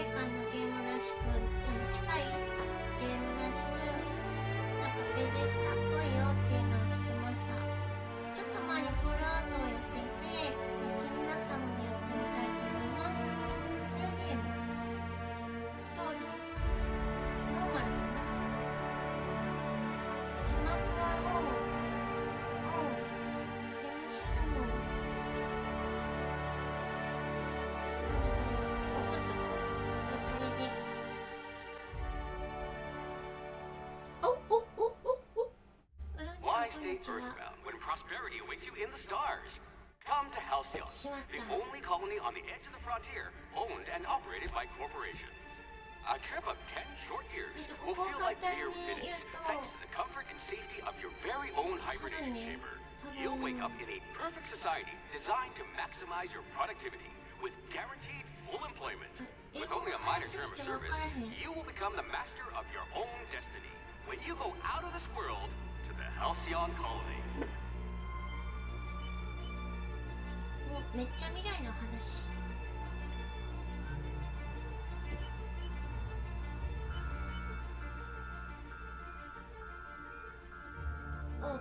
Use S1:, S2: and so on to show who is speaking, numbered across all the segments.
S1: 界観のゲームらしく、でも近いゲームらしく、なんかベゼスタっぽいよっていうのを聞きました。ちょっと前にフォールアウトをやっていて、気になったのでやってみたいと思います。ニューゲーム、ストーリー、ノーマルかな。字幕はオン、ゲームシーンも、
S2: Why stay earthbound when prosperity awaits you in the stars? Come to Halcyon, the only colony on the edge of the frontier, owned and operated by corporations. A trip of 10 short years will feel like mere minutes thanks to the comfort and safety of your very own hibernation chamber. You'll wake up in a perfect society designed to maximize your productivity with guaranteed full employment. With only a minor term of service, you will become the master of your own destiny when you go out of this world to the Halcyon colony.
S1: めっちゃ未来の話。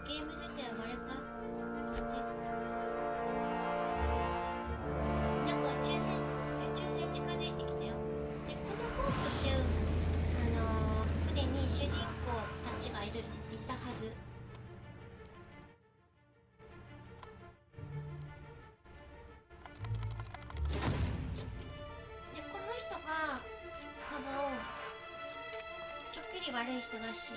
S1: ゲーム自体はあれか。なんか宇宙船近づいてきたよ。で、このホークっていう船に主人公たちがいたはず。で、この人が多分ちょっぴり悪い人らしい。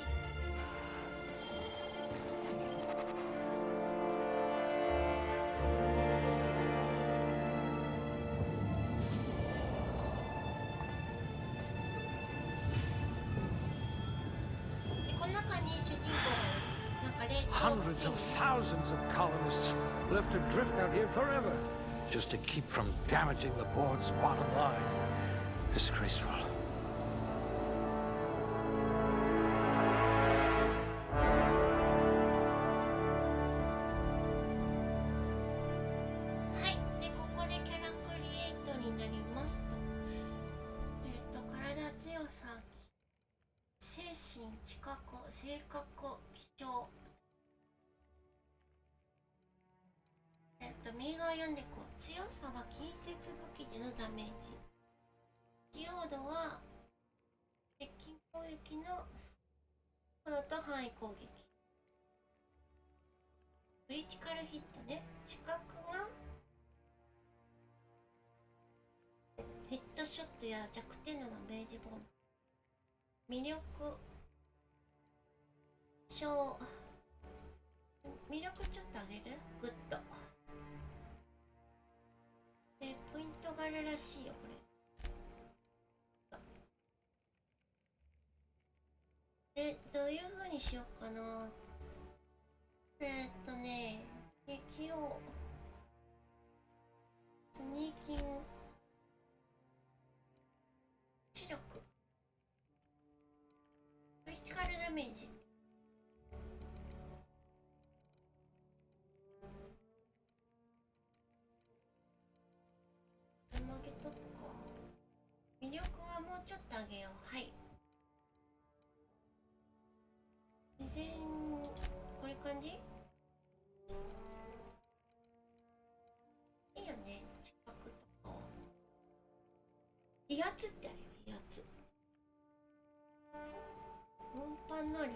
S3: Hundreds of thousands of colonists left to drift out here forever, just to keep from damaging the board's bottom line. Disgraceful.
S1: Hi, でここでキャラクリエイトになりますと。体強さ、精神、知覚、性格、気象。右側読んでいこう。強さは近接武器でのダメージ。器用度は接近攻撃の速度と範囲攻撃。クリティカルヒットね。知覚がヘッドショットや弱点のダメージボーナス。魅力小魅力ちょっと上げる？グッド。で、ポイントがあるらしいよ、これ。で、どういう風にしようかな。敵をスニーキング、知力、クリティカルダメージ。魅力はもうちょっと上げよう。はい。自然、これ感じ？いいよね、近くとか。威圧ってあるよ、威圧。運搬能力がある。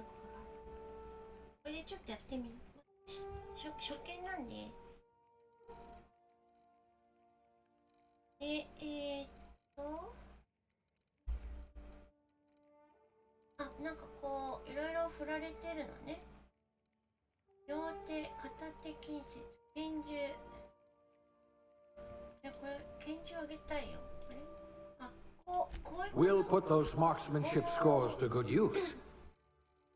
S1: これでちょっとやってみる。初見なんで。なんかこういろいろ振られてるのね。両手、片手近接、拳銃。いや、これ拳銃あげたいよ。これこういう
S3: We'll put those marksmanship scores to good use.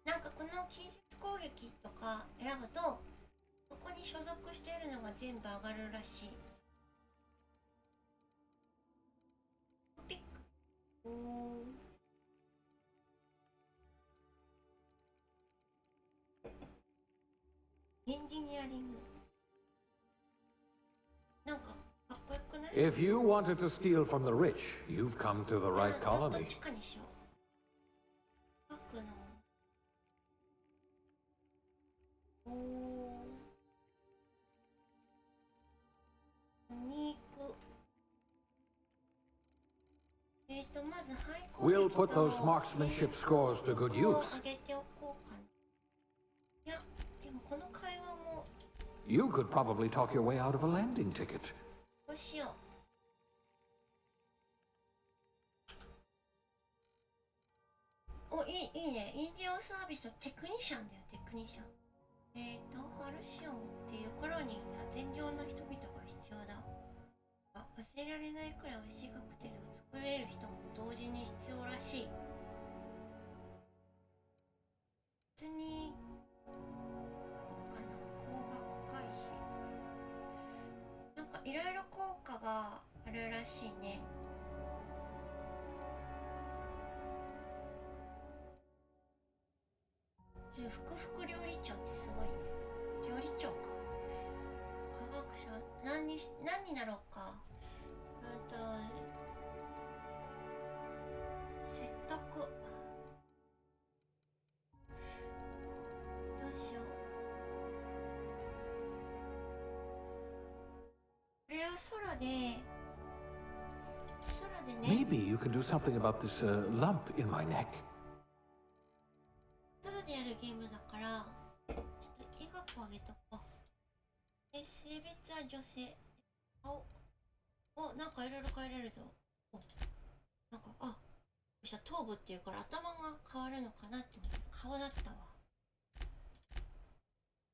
S1: なんかこの近接攻撃とか選ぶとそこに所属しているのが全部上がるらしい。ピック。エンジニアリング。なんかかっこよくない？
S3: If you wanted to steal from the rich, you've come to the right
S1: どっ
S3: colony.
S1: ちかにしよう。書くの。おー。肉。まず廃校
S3: We'll put those marksmanship scores to good
S1: を
S3: use.
S1: 上げておこうかな。いや、でもこの会話も
S3: You could probably talk your way out of a landing ticket.
S1: どうしよう。お、いいね。医療サービスのテクニシャンだよ、テクニシャン。ハルシオンっていうコロニーには善良な人々が必要だ。忘れられないくらい美味しいカクテルを作れる人も同時に必要らしい。別に高額回避なんかいろいろ効果があるらしいね。福々料理長ってすごいね。料理長か。科学者何になろうか。説得。どうしよう。これは空でね。
S3: Maybe you can do something about this lump in my neck.
S1: 空でやるゲームだからちょっと医学をあげとこう。性別は女性。なんかいろいろ変えれるぞ。なんか頭部っていうから頭が変わるのかなって思った。顔だったわ。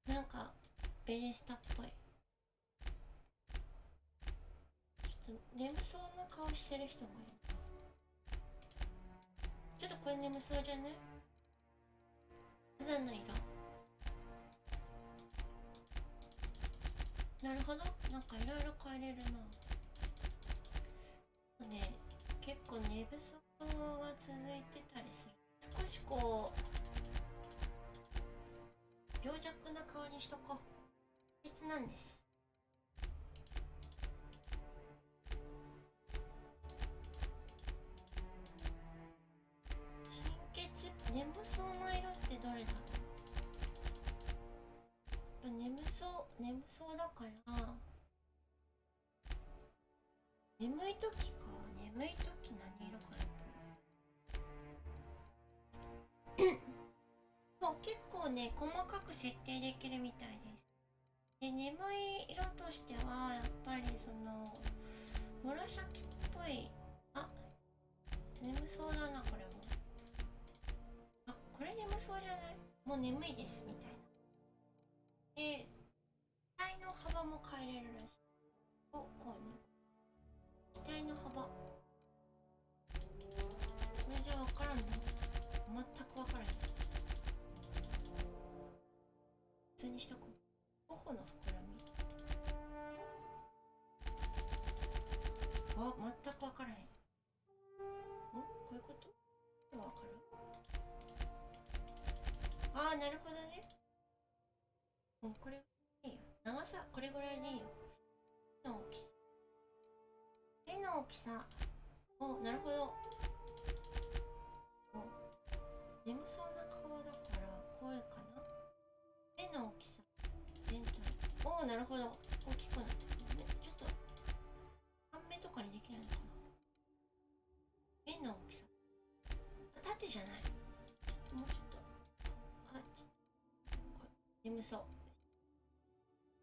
S1: なんかベレスタっぽい。ちょっと眠そうな顔してる人がいる。ちょっとこれ眠そうじゃない？肌の色。なるほど。なんかいろいろ変えれるな。ね、結構寝不足が続いてたりする。少しこう病弱な顔にしとこう。別なんです。貧血。眠そうな色ってどれだろう。眠そうだから眠い時か。眠い時何色かな。そう、結構ね細かく設定できるみたいです。で、眠い色としてはやっぱりその紫っぽい。眠そうだなこれも。これ眠そうじゃない？もう眠いですみたいな。で、額の幅も変えれるらしい。こうね。額の幅。これじゃ分からんの？全く分からん。普通にしとこう。頬の膨らみ。全く分からへん。こういうこと？でも分かる？なるほどね。もうこれいいよ。長さこれぐらいでいいよ。手の大きさ。手の大きさ。なるほど。眠そうな顔だからこれかな。手の大きさ全体。なるほど。大きくなってるね。ちょっと半目とかにできないのかな。目の大きさ。縦じゃない。もうちょっと。眠そう。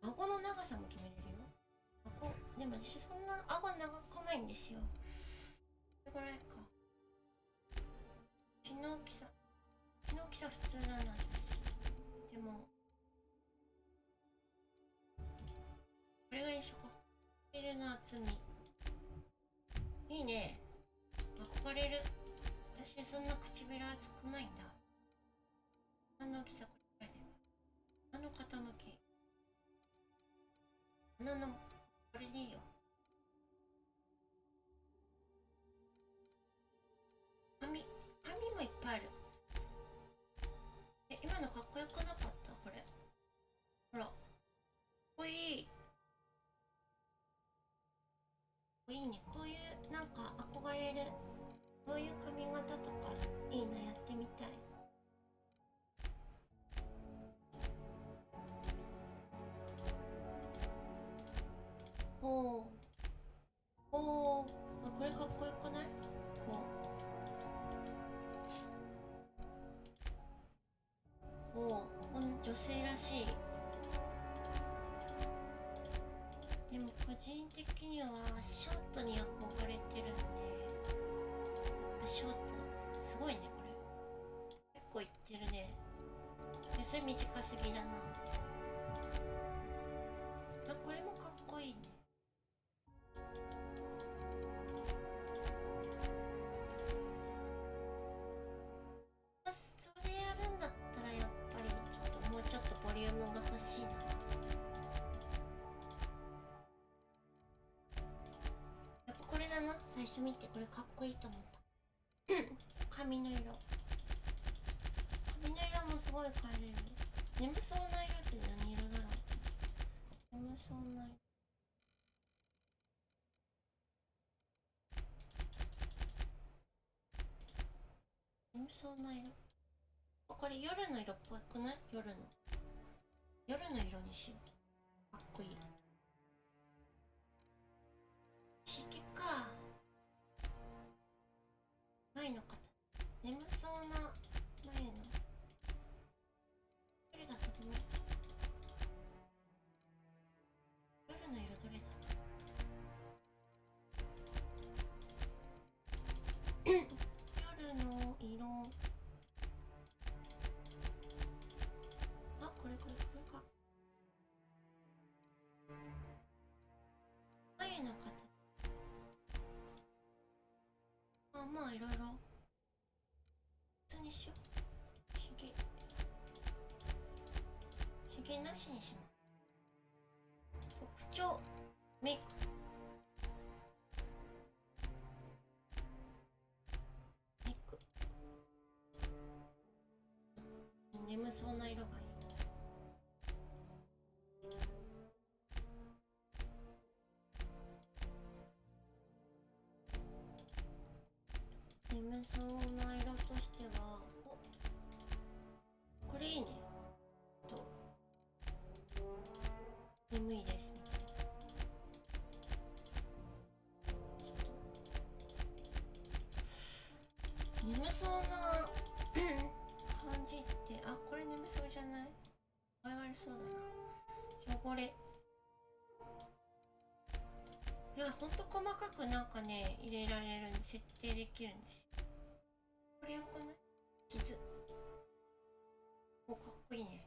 S1: 顎の長さも決めれるよ。でも私そんな顎長くないんですよ。これぐらいか。血の大きさ普通なんです。でもこれぐらいにしとこう。唇の厚みいいね。憧れる。私そんな唇厚くないんだ。鼻の大きさこれぐらいで。鼻の傾き。鼻のこれでいいよ。髪もいっぱいある。今のかっこよくなかった？これほらかっこいい。なんか憧れる。そういう髪型とかいいな、やってみたい。おおおお、これかっこよくない？こう、おお、女性らしい。でも個人的にはショートに憧れてるんで、やっぱショートすごいね。これ結構いってるね。それ短すぎだな。あ、これもかっこいいね。それやるんだったらやっぱりちょっともうちょっとボリュームが欲しいな。やっぱこれだな。最初見てこれかっこいいと思った。髪の色もすごい変えれる。眠そうな色って何色だろう。眠そうな色、眠そうな色、これ夜の色っぽくない？夜の色にしよう。かっこいい。ひげか。前の方、眠そうな前のどれだと思う？夜の色どれだ？夜の色、あ、これか。前の方、あ、まあいろいろ普通にしよう。ひげなしにします。特徴、メイク、眠そうな色がいい。眠そうな色としては、これいいね。眠いです。眠そうな感じって、あ、これ眠そうじゃない？具合悪そうだな。汚れ。いや、ほんと細かくなんかね、入れられるんで、設定できるんですよ。これよくない？傷。お、かっこいいね。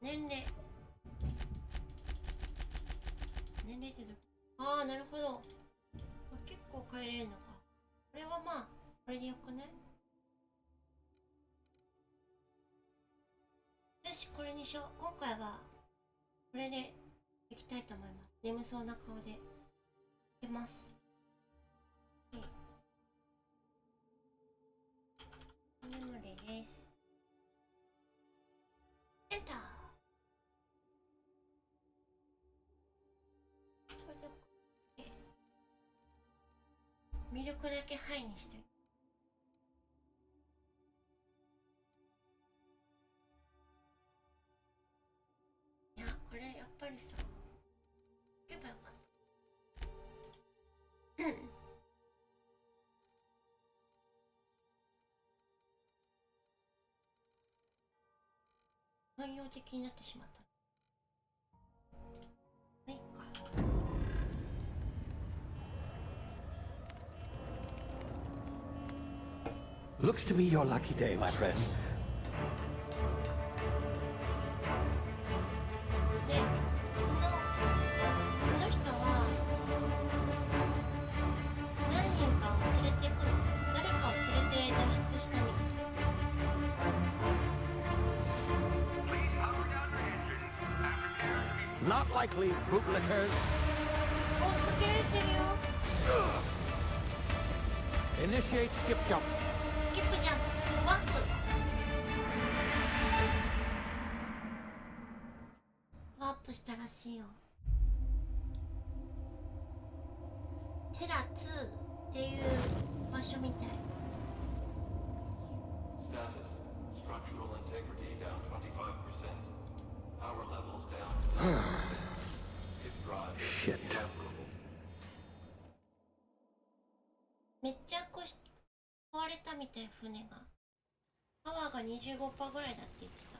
S1: 年齢ってどこ？ああ、なるほど。結構変えれるのか。これはまあこれでよくね。よし、これにしよう。今回はこれでいきたいと思います。眠そうな顔でいきます。メモリーです。エンター。魅力だけハイにして。いや、これやっぱりさ、言えばよかった。汎用的になってしまった。まあ、いいか。
S3: Looks to be your lucky day, my friend.
S1: で、この人は何人かを連れてく、誰かを連れて脱出したみたい。
S3: Not likely, bootlickers.
S1: お、かけられてるよ。
S3: Initiate skip jump.
S1: スキップらしいよ。テラ2っていう場所みたい。
S4: Status: structural integrity down 25%. Power levels down 11%. Skip drive
S3: Shit.
S4: inoperable.
S1: めっちゃ壊れたみたい、船が。パワーが 25% ぐらいだって言ってた。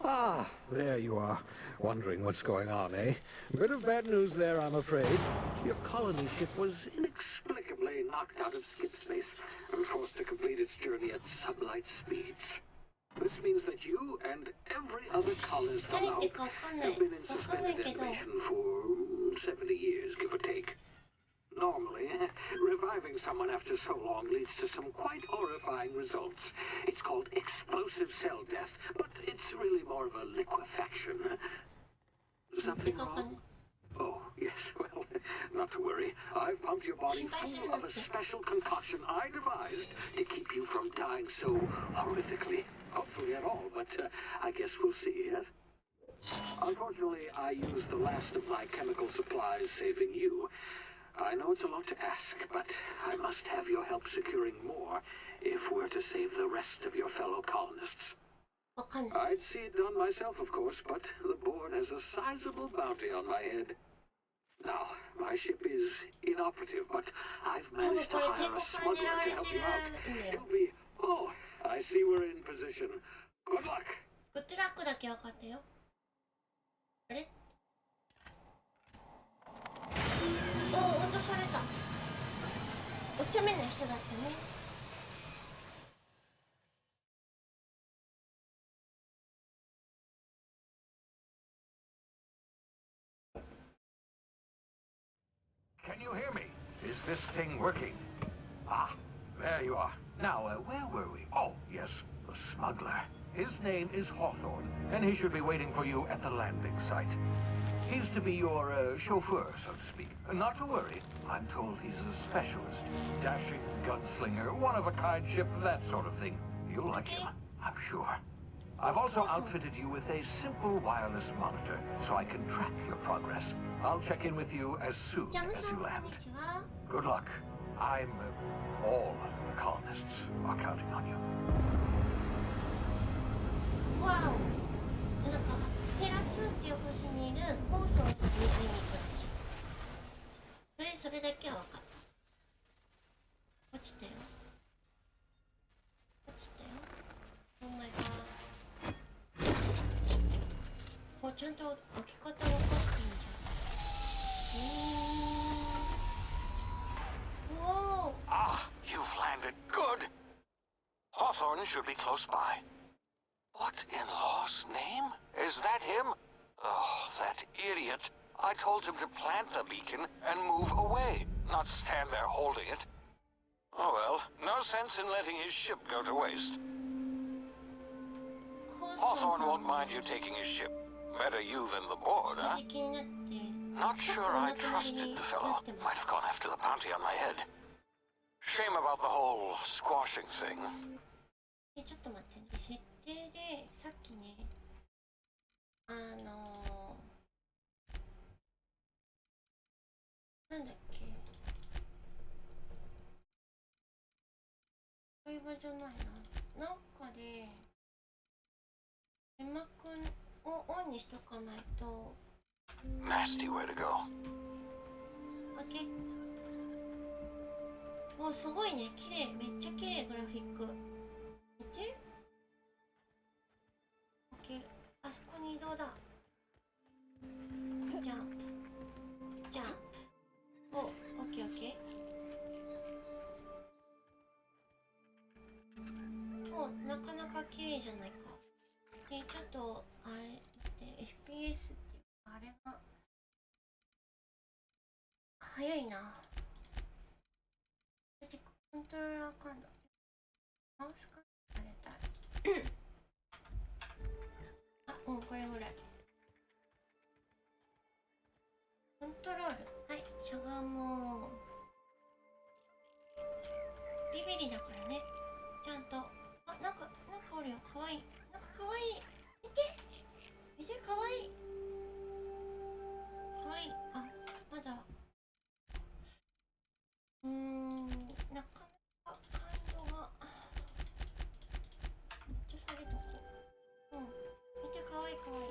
S3: Ah, there you are. Wondering what's going on, eh? Bit of bad news there, I'm afraid. Your colony ship was inexplicably knocked out of skip space and forced to complete its journey at sublight speeds. This means that you and every other colonist on our have been in suspended animation for 70 years, give or take. Normally, reviving someone after so long leads to some quite horrifying results. It's called explosive cell death, but it's really more of a liquefaction. Something wrong? Oh, yes, well, not to worry. I've pumped your body full of a special concoction I devised to keep you from dying so horrifically. Hopefully at all, but I guess we'll see, yes? Unfortunately, I used the last of my chemical supplies saving you. I know it's a lot to ask, but I must have your help securing more if we're to save the rest of your fellow colonists. I'd see it done myself, of course, but the board has a sizable bounty on my head. Now, my ship is inoperative, but I've managed to hire a smuggler to help you out. He'll be... Oh, I see we're in position. Good luck!
S1: Good luck だけ分かったよ。あれ？おお、落とされた。お茶目な人だったね。
S3: Can you hear me? Is this thing working? Ah, there you are. Now, where were we? Oh, yes, the smuggler. His name is Hawthorne, and he should be waiting for you at the landing site. He's to be your chauffeur, so to speak. Not to worry. I'm told he's a specialist. Dashing gunslinger, one-of-a-kind ship, that sort of thing. You'll like him, I'm sure. I've also outfitted you with a simple wireless monitor, so I can track your progress. I'll check in with you as soon as you land. Good luck. All the colonists are counting on you.
S1: わお。なんかテラ2っていう星にいるホーソンさんに会いに行くらしい。それだけは分かった。落ちたよ。落ちたよ。お前が。こうちゃんと置き方分かってんじゃん。おお。
S3: Ah, you've landed. Good. Hawthorne should be close by. What in law's name? Is that him? Oh, that idiot. I told him to plant the beacon and move away, not stand there holding it. Oh well, no sense in letting his ship go to waste. Hawthorne won't mind you taking his ship. Better you than the board, huh? Not sure I trusted the fellow. Might have gone after the bounty on my head. Shame about the whole squashing thing.
S1: ちょっと待ってね。設定でさっきね、なんだっけ、会話じゃないな。なんかで字幕をオンにしとかないと。
S3: Nasty way to go.
S1: オッケー。お、すごいね、綺麗、めっちゃ綺麗グラフィック。見て。オッケー、あそこに移動だ。ジャンプ。ジャンプ。お、オッケーオッケー。お、なかなか綺麗じゃないか。で、ちょっと、あれ、で、FPS っていうか、あれが、早いな。コントローラー感度。マウス感度されたい。あ、もうこれぐらい。コントロール。はい、しゃがもう。ビビリだからね。ちゃんと。あ、なんかおるよ。かわいい。なんかかわいい。見て見て、かわいい。かわいい。あ、まだ。なかなか感度が。めっちゃ下げとこう。見て、かわいいかわいい。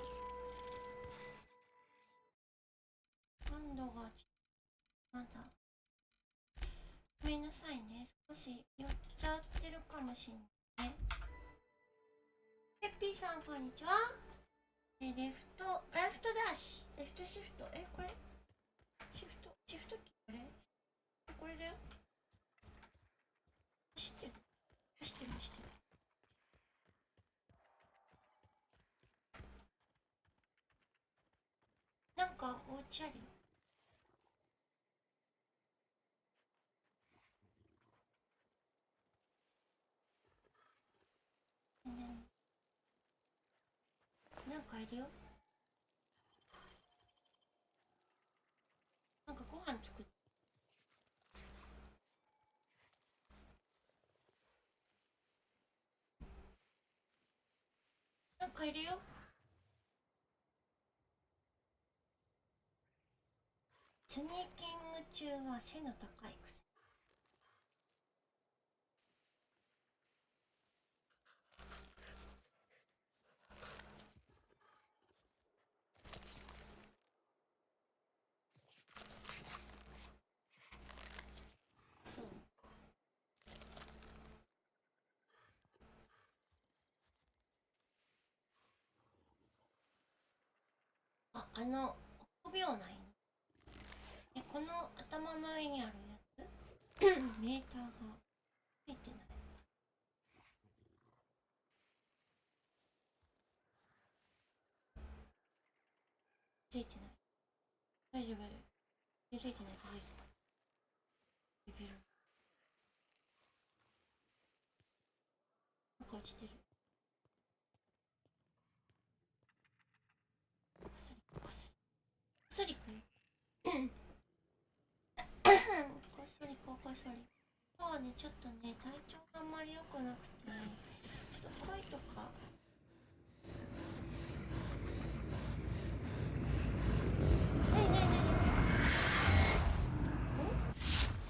S1: 感度がまだ。ごめんなさいね。少し寄っちゃってるかもしんないね。ペッピーさん、こんにちは。レフトダッシュ。レフトシフト。これシフトキーこれだよ。走ってる。なんかお家あるよ。なんかいるよ。なんかご飯作って。なんかいるよ。スニーキング中は背の高いくせ。そう。あ、臆病ないの。この頭の上にあるやつメーターがついてない。ついてない。大丈夫。気づいてない。ビビる。なんか落ちてる。こっそり食い。こっそり。そうね、ちょっとね、体調があんまり良くなくて、ちょっと声とか。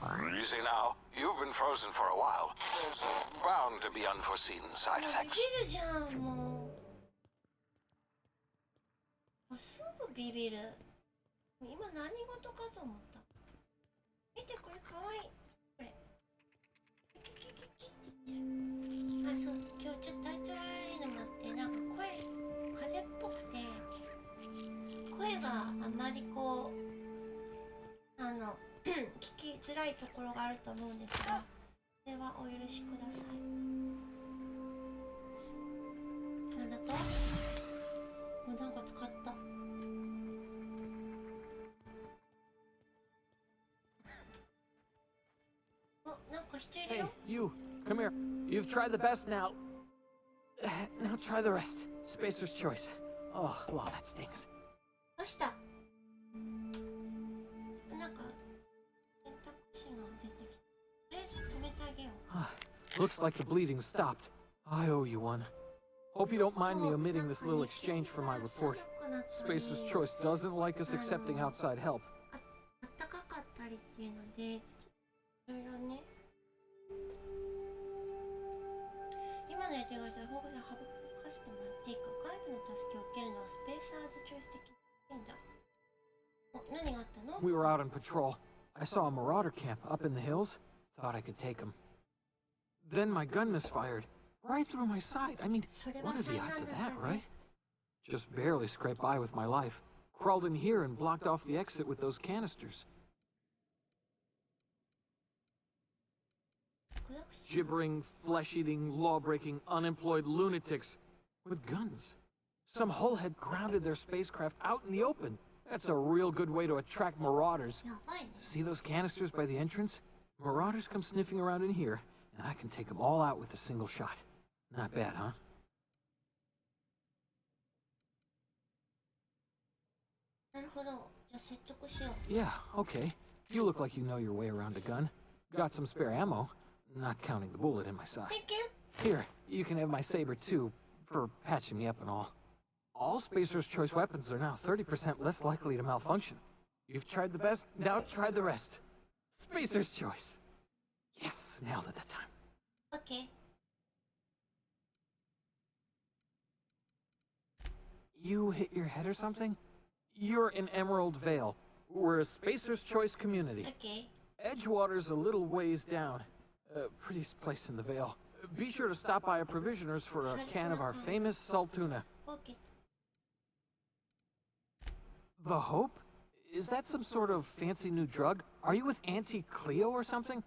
S5: You see now, you've been frozen for a while. There's bound to be unforeseen side
S1: ビ
S5: effects.
S1: ビるじゃん、もうすぐビビる。今何事かと思った。見て、これかわいい。これキキキキって言ってる。あ、そう、今日ちょっと体調悪いのもあって、なんか風邪っぽくて声があまりこう聞きづらいところがあると思うんですが、それはお許しください。なんだと？もうなんか使った。あ、なんか人いる
S6: Hey,
S1: よ。
S6: you, come here. You've tried the best now. Now try the rest. Spacer's choice. Oh, wow, that stings.
S1: どうした？なんか選択肢が出てきた。とりあえず止めてあげよう。
S6: Looks like the bleeding stopped. I owe you one. Hope you don't mind me omitting this little exchange for my report. Spacer's choice doesn't like us accepting outside help.
S1: あったかかったりっていうので、いろいろね。今のやり方で保護者省かせてもらっていいか。外部の助けを受けるのはスペーサーズチョイス的なんだ。何があったの？
S6: We were out on patrol. I saw a marauder camp up in the hills. Thought I could take him. Then my gun misfired. Right through my side. I mean, what are the odds of that, right? Just barely scraped by with my life. Crawled in here and blocked off the exit with those canisters. Gibbering, flesh-eating, law-breaking, unemployed lunatics with guns. Some hullhead grounded their spacecraft out in the open. That's a real good way to attract marauders. See those canisters by the entrance? Marauders come sniffing around in here, and I can take them all out with a single shot. Not bad, huh?
S1: なるほど。じゃあ説得しよう。
S6: Yeah, okay. You look like you know your way around a gun. Got some spare ammo. not counting the bullet in my side.
S1: Thank you.
S6: Here, you can have my saber too, for patching me up and all. All Spacer's Choice weapons are now 30% less likely to malfunction. You've tried the best, now try the rest. Spacer's Choice. Yes, nailed it that time.
S1: Okay.
S6: You hit your head or something? You're in Emerald Vale. We're a Spacer's Choice community.
S1: Okay.
S6: Edgewater's a little ways down. Prettiest place in the Vale. Be sure to stop by a provisioner's for a can of our famous salt tuna.
S1: Okay.
S6: The Hope? Is that some sort of fancy new drug? Are you with Auntie Cleo or something?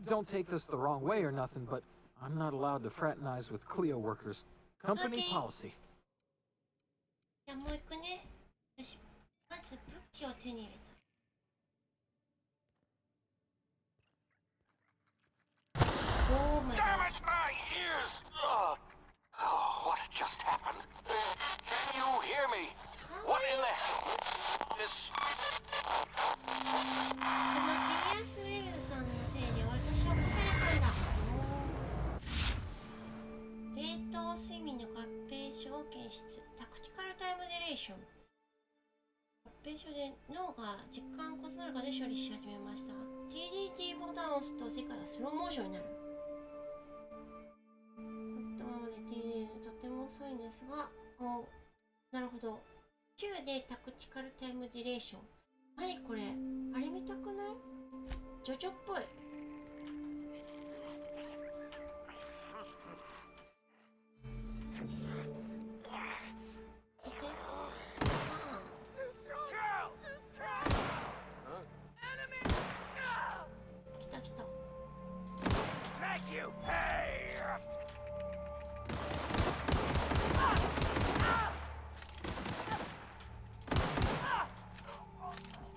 S6: Don't take this the wrong way or nothing, but I'm not allowed to fraternize with Cleo workers. Company
S1: Okay.
S6: policy.
S1: じゃあもう行くね。よし。まず武器を手に入れた。Oh my god.
S5: Damn it, my ears! Oh, what just happened? Can you hear me? What in the hell? This.
S1: このフィリアス・ウェルさんのせいで私は干されたんだ。冷凍睡眠の合併症を検出。タクティカルタイムディレーション。合併症で脳が時間異なるかで処理し始めました。TDT ボタンを押すと世界がスローモーションになる。このままで TDT とても遅いんですが、なるほど。9でタクティカルタイムディレーション。何これ、あれ見たくない？ジョジョっぽい。見て。来た来た。
S5: Thank you. Hey!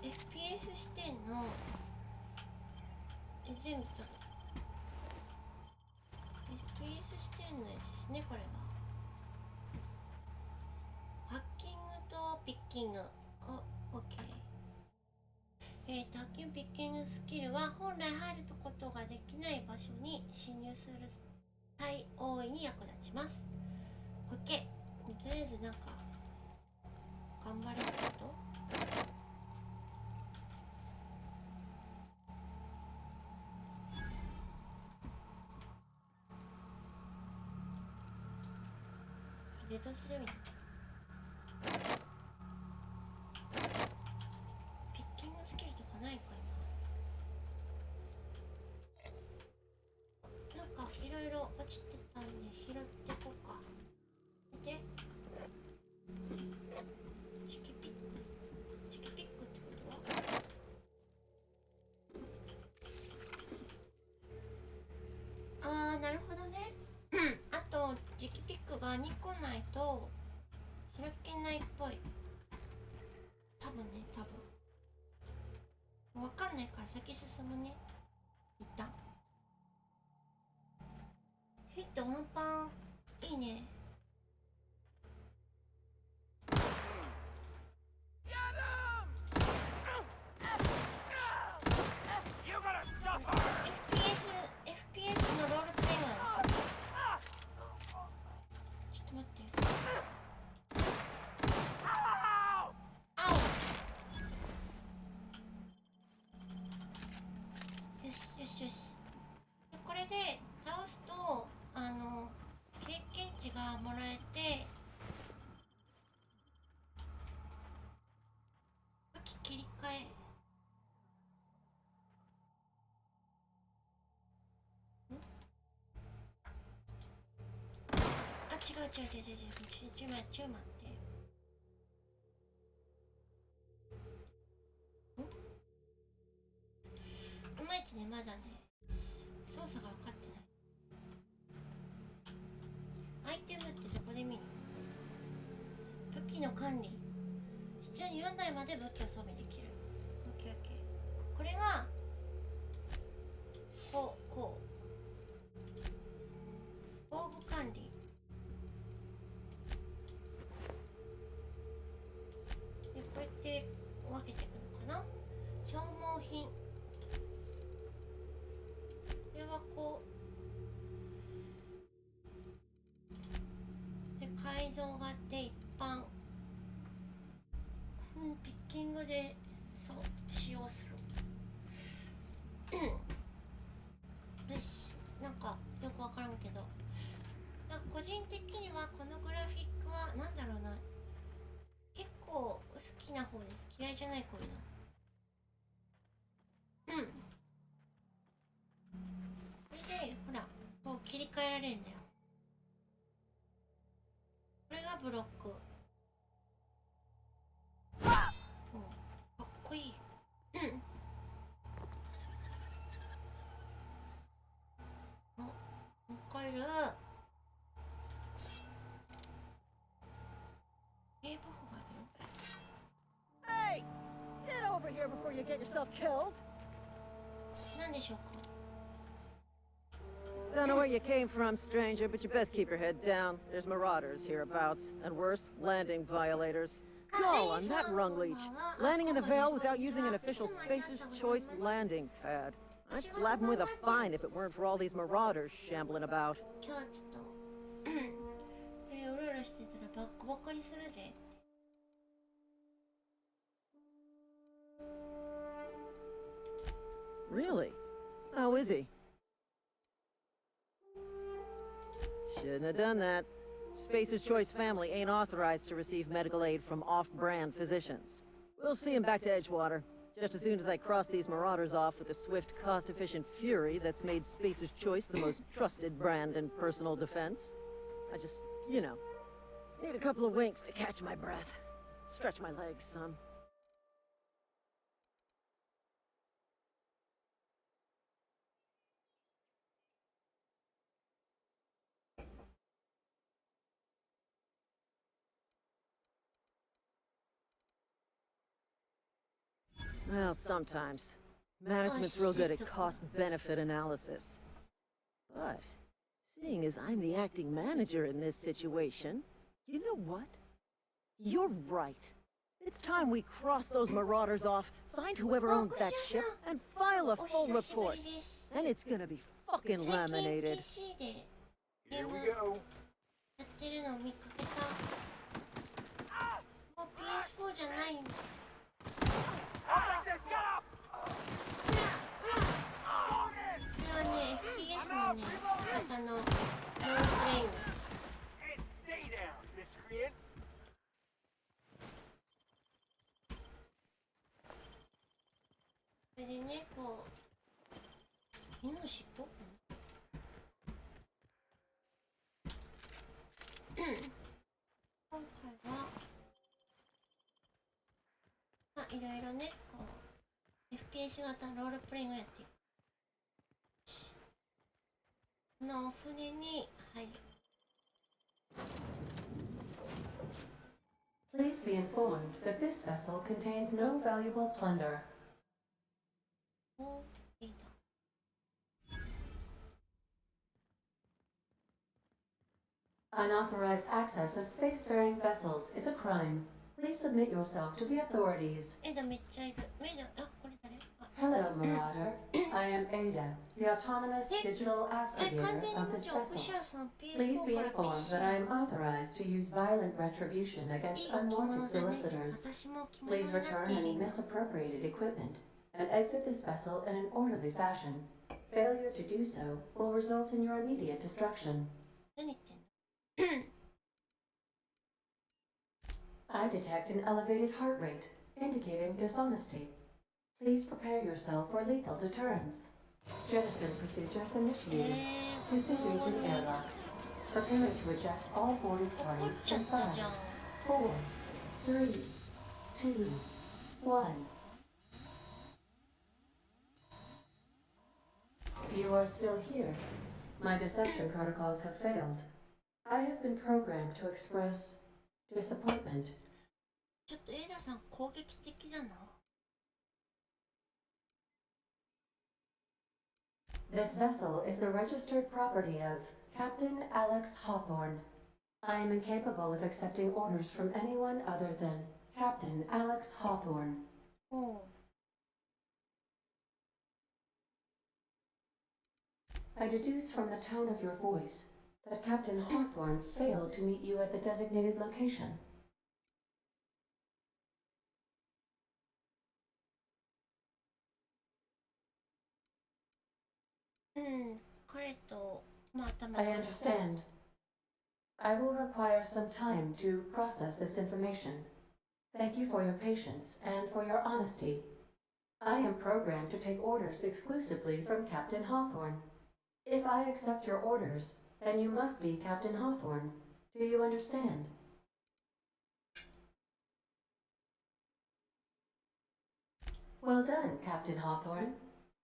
S1: FPS 視点の全部と FPS 視点のやつですね、これは。ハッキングとピッキング。OK。ハッキングピッキングスキルは本来入ることができない場所に侵入する際大いに役立ちます。OK。とりあえずなんか頑張れること。レッドスレミナーピッキングスキルとかないか今。なんかいろいろ落ちてたんで拾ってこうか。見て、チキピックってことはなるほどね。あと磁気ピックが2個ないと開けないっぽい。多分ね、わかんないから先進むね。一旦ヒットワンパンいいね。FPS のロールプレイなんですよ。ちょっと待って。青。よしよしよし。でこれで倒すと経験値がもらえて武器切り替え。違う。ちょ待って。いまいちね、まだね、操作が分かってない。アイテムってどこで見る？武器の管理。必要に4台まで武器を装備できる。オッケー。これがこう防具管理。でこうやって分けていくのかな。消耗品。これはこングでそう使用する。よし、なんかよくわからんけど、なんか個人的にはこのグラフィックはなんだろうな、結構好きな方です。嫌いじゃないこういうの。これでほらこう切り替えられるんだよ。これがブロック。かっこいい。あ、もう一回いる。警部補があるよ。
S7: Hey! Get over here before you get yourself killed!
S1: なんでしょうか。
S7: Don't know where you came from, stranger, but you best keep your head down. There's marauders hereabouts, and worse, landing violators. Go on that rung leech. Landing in the Vale without using an official Spacer's Choice landing pad. I'd slap him with a fine if it weren't for all these marauders shambling about.
S1: 今日はちょっとうろうろしてたらバッコバコにするぜ。
S7: Really? How is he? Shouldn't have done that. Spacer's Choice family ain't authorized to receive medical aid from off-brand physicians. We'll see him back to Edgewater, just as soon as I cross these marauders off with the swift, cost-efficient fury that's made Spacer's Choice the most trusted brand in personal defense. I just, you know, need a couple of winks to catch my breath. Stretch my legs, son. Well, sometimes. Management's real good at cost-benefit analysis. But, seeing as I'm the acting manager in this situation, you know what? You're right. It's time we cross those marauders off, find whoever owns that ship, and file a full report. And it's gonna be fucking laminated.
S1: PC でゲ
S5: Here
S1: ーム
S5: we
S1: や
S5: go.
S1: ってるのを見かけた。もう PS4 じゃないんだ。
S5: I'll take this. Get up.
S1: これはね、FPS のね、型のロールプレイング。
S5: And stay down, miscreant.
S1: それでね、こう犬の尻尾今回はまあいろいろね、こう FPS 型ロールプレイングをやっていく。このお船に入る。
S8: Please be informed that this vessel contains no valuable plunder.
S1: おー、いいだ。
S8: Unauthorized access of spacefaring vessels is a crime. Please submit yourself to the authorities.
S1: エダめっちゃいる。メダ、あ、これ誰？あ、
S8: Hello, Marauder. I am Ada, the autonomous digital
S1: 完
S8: astrogator
S1: 全に
S8: of
S1: も
S8: this
S1: ちろんオフ
S8: vessel.
S1: シャーさん
S8: Please be
S1: PS4 から
S8: informed
S1: PC
S8: that
S1: な
S8: I
S1: の。
S8: am authorized to use violent retribution
S1: い
S8: against
S1: い着
S8: unwanted
S1: 物だね。
S8: solicitors.
S1: 私も着物
S8: Please
S1: になって
S8: return
S1: いる
S8: any
S1: 今。
S8: misappropriated equipment and exit this vessel in an orderly fashion. Failure to do so will result in your immediate destruction.
S1: 何言ってんの？
S8: I detect an elevated heart rate, indicating dishonesty. Please prepare yourself for lethal deterrence. Jettison procedures initiated.
S1: こ
S8: Disengaging
S1: こね
S8: airlocks. Preparing to eject all boarded
S1: 怒っ
S8: parties
S1: ちゃ
S8: in
S1: ったじゃん。
S8: 5, 4, 3, 2, 1. You are still here. My deception protocols have failed. I have been programmed to express disappointment.
S1: ちょっとエダさん攻撃的だな。
S8: This vessel is the registered property of Captain Alex Hawthorne. I am incapable of accepting orders from anyone other than Captain Alex Hawthorne.
S1: おう。
S8: I deduce from the tone of your voice that Captain Hawthorne failed to meet you at the designated location.
S1: 彼とまあ頭
S8: I understand. I will require some time to process this information. Thank you for your patience and for your honesty. I am programmed to take orders exclusively from Captain Hawthorne. If I accept your orders, then you must be Captain Hawthorne. Do you understand? Well done, Captain Hawthorne.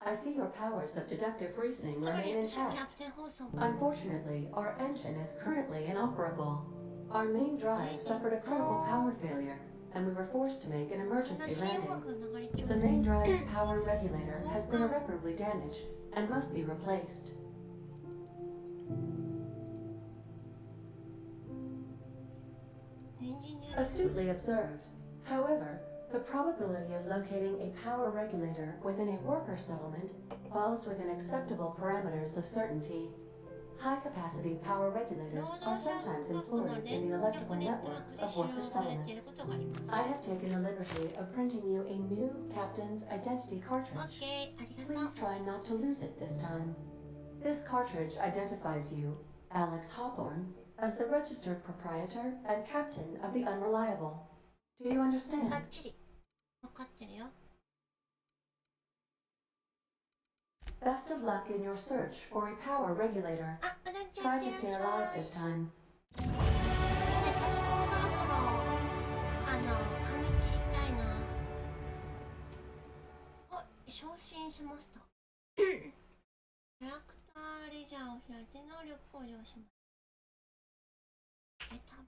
S8: I see your powers of deductive reasoning
S1: つまり
S8: remain
S1: 私はキャ
S8: intact.
S1: プテン放送
S8: Unfortunately, our engine is currently inoperable. Our main drive suffered a critical power failure, and we were forced to make an
S1: 悲
S8: emergency
S1: しい音
S8: landing.
S1: 楽が流れちゃ
S8: The
S1: う
S8: main drive's power regulator has been irreparably damaged and must be replaced. Astutely observed. However, the probability of locating a power regulator within a worker settlement falls within acceptable parameters of certainty. High-capacity power regulators
S1: 労
S8: are
S1: 働者
S8: sometimes
S1: 国家の
S8: employed
S1: 連
S8: in the
S1: 絡
S8: electrical
S1: ネットワー
S8: networks
S1: クで
S8: of
S1: 使用
S8: worker
S1: されている
S8: settlements.
S1: ことがあります
S8: I have taken the liberty of printing you a new captain's identity cartridge.
S1: OK ありがと
S8: Please
S1: う
S8: try not to lose it this time. This cartridge identifies you, Alex Hawthorne, as the registered proprietor and captain of the Unreliable. Do you
S1: バ
S8: understand?
S1: ッチリ分かってるよ
S8: Best of luck in your search for a power regulator.
S1: あ、うなちゃん
S8: Try
S1: いっ
S8: to
S1: て
S8: stay
S1: らっし
S8: alive
S1: ゃい
S8: this time.
S1: 私もそろそろ髪切りたいなあ、昇進しましたキャラクターレジャーを開いて能力向上しますタブ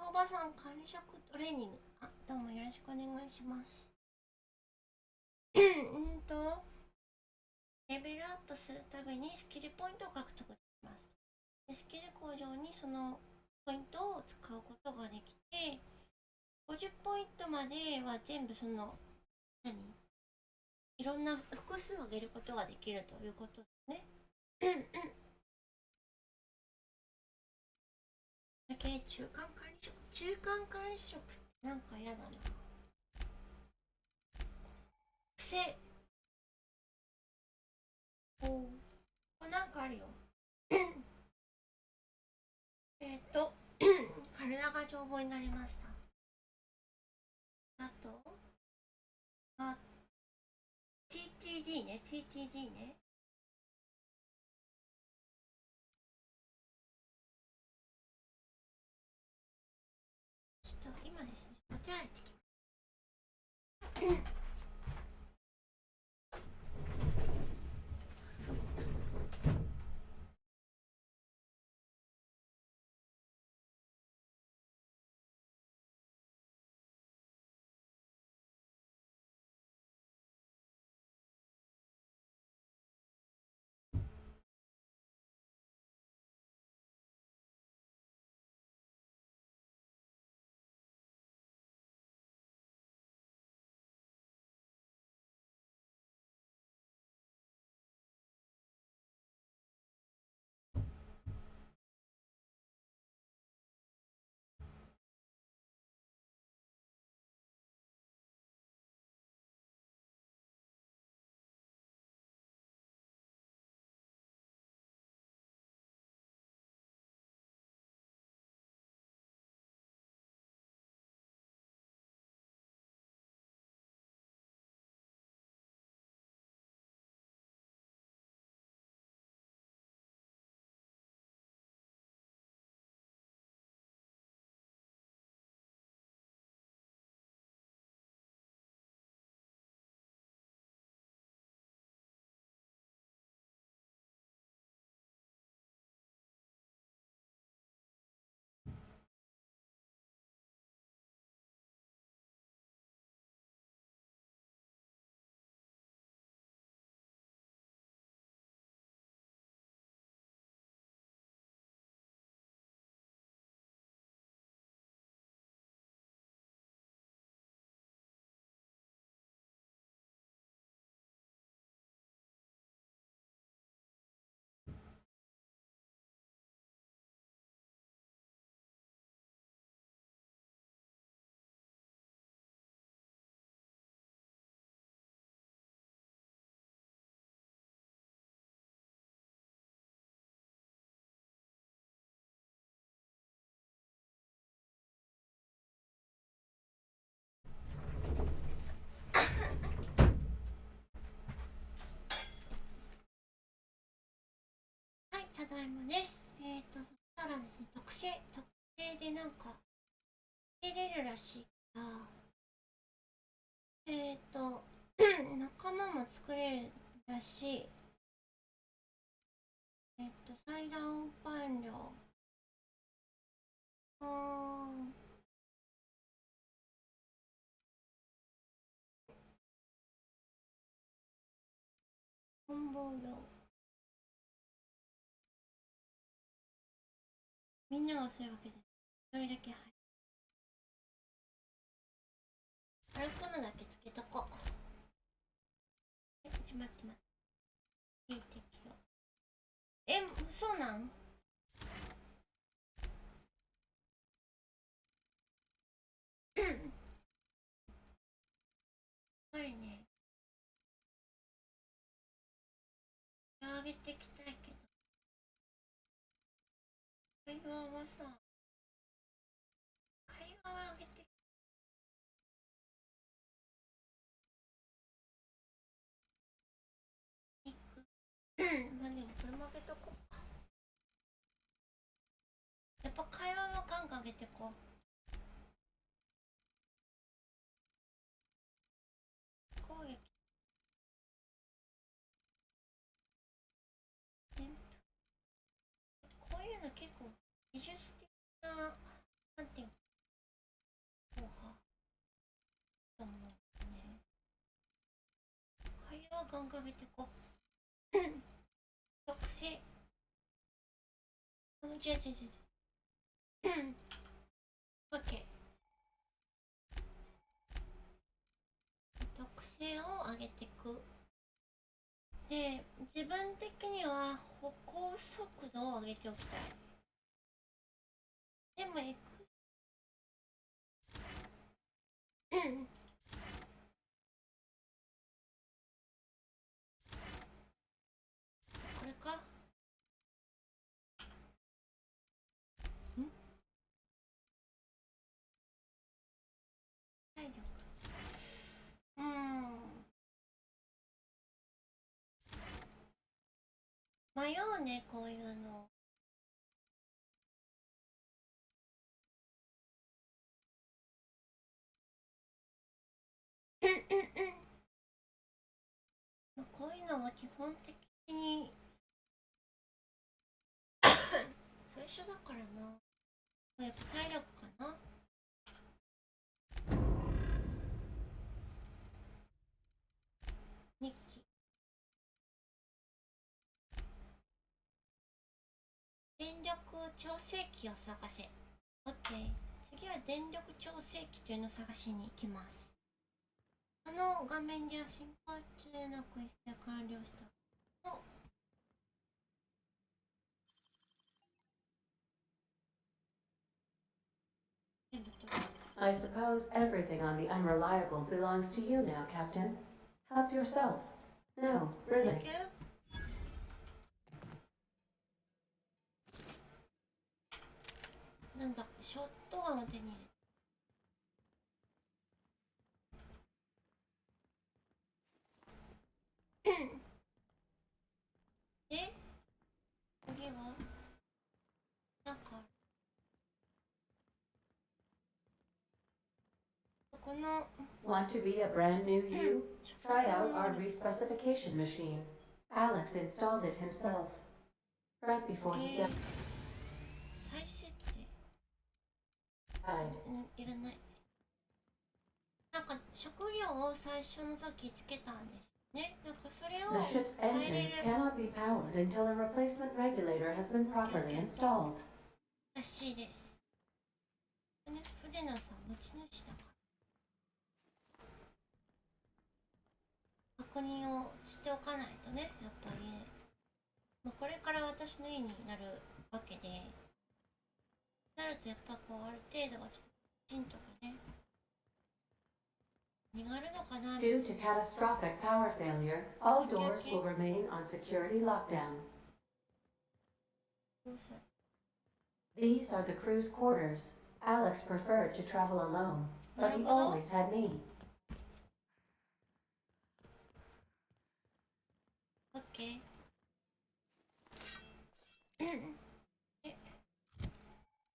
S1: おばさん管理職トレーニングあ、どうもよろしくお願いしますレベルアップするたびにスキルポイントを獲得できますでスキル向上にそのポイントを使うことができて50ポイントまでは全部そのいろんな複数上げることができるということですねだけ中間管理職ってなんか嫌だな癖これなんかあるよ体が丈夫になりましたあとTTD ねちょっと今ですねお手洗いってただいまです。そしたらですね、特性でなんか出れるらしいから、仲間も作れるらしい。最大運搬量。本望量。みんながそういうわけで、それだけ歩くのだけつけとこう。待って。いい適用。そうなん？やっぱりね、上げていきたいけど、会話は上げていく。まあでもこれも上げとこうか。やっぱ会話はガンガン上げてこう。攻撃。こういうの結構技術的な、なんていうの、と思うね。会話ガンガン上げてこう。特性。違う。OK。特性を上げていく。で、自分的には歩行速度を上げておきたい。でもこれか？体力。迷うね、こういうの。こういうのは基本的に最初だからな。やっぱ体力かな。日記。電力調整器を探せ。 OK。 次は電力調整器というのを探しに行きます。画面では進行中のクエストが完了したと。
S8: I suppose everything on the Unreliable belongs to you now, Captain. Help yourself. No, really.
S1: なんだ、ショットガンを手に入れで、次はなんかこの
S8: Want to be a brand new you? Try out our respecification machine. Alex installed it himself. Right before he died.
S1: 再設定いらない。なんか職業を最初の時つけたんですね。なんかそれを
S8: The ship's engines cannot be powered until a replacement regulator has been properly installed.
S1: らしいです。ね、船のさ、持ち主だから確認をしておかないとね、やっぱりね。もうこれから私の家になるわけで、なるとやっぱこうある程度はちょっときちんとかね、にがるのかな。
S8: Due to catastrophic power failure, all doors will remain on security lockdown. These are the crew's quarters. Alex preferred to travel alone, but he always had me.
S1: OK。で